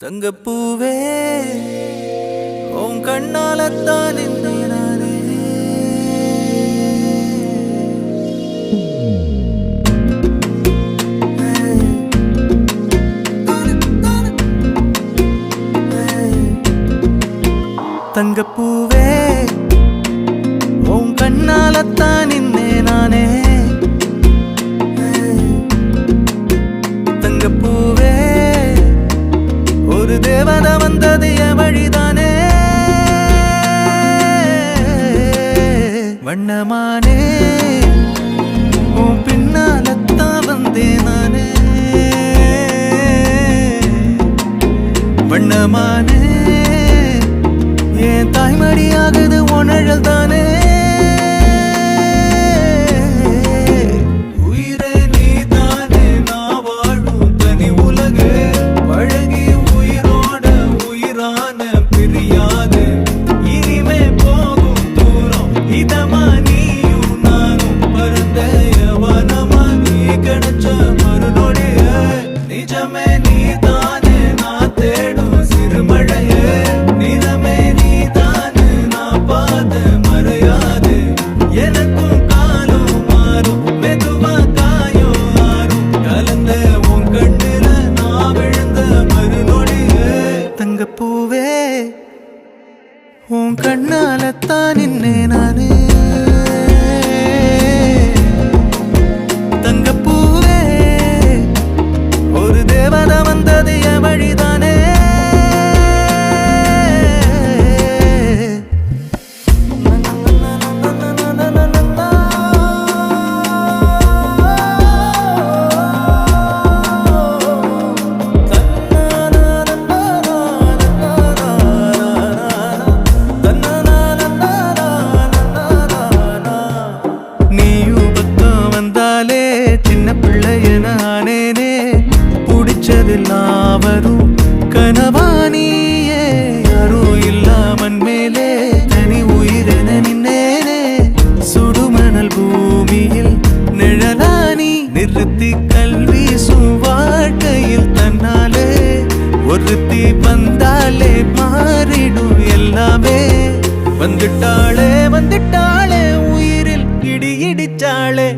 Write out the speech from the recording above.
தங்கப்பூவே உன் கண்ணாலத்தான் நானே தங்கப்பூவே உன் கண்ணாலத்தான் நானே தங்கப்பூவே ஒரு தேவதை வந்தது என் வழிதானே வண்ணமானே உன் பின்னாலத்தான் வந்தேன் நானே வண்ணமானே என் தாய்மடியாகுது உணழல் தானே தங்கப்பூவே உன் கண்ணாலத்தான் நானே தங்கப்பூவே ஒரு தேவதை வந்தது என் வழிதானே வரும் கனவானியே யாரும் இல்லாமன் மேலே தனி உயிரென நின்னேனே சுடுமணல் பூமியில் நிழலானி நிறுத்தி கல்வி வாழ்க்கையில் தன்னாலே ஒருத்தி வந்தாலே மாறிடும் எல்லாமே வந்துட்டாளே வந்துட்டாளே உயிரில் இடி இடிச்சாளே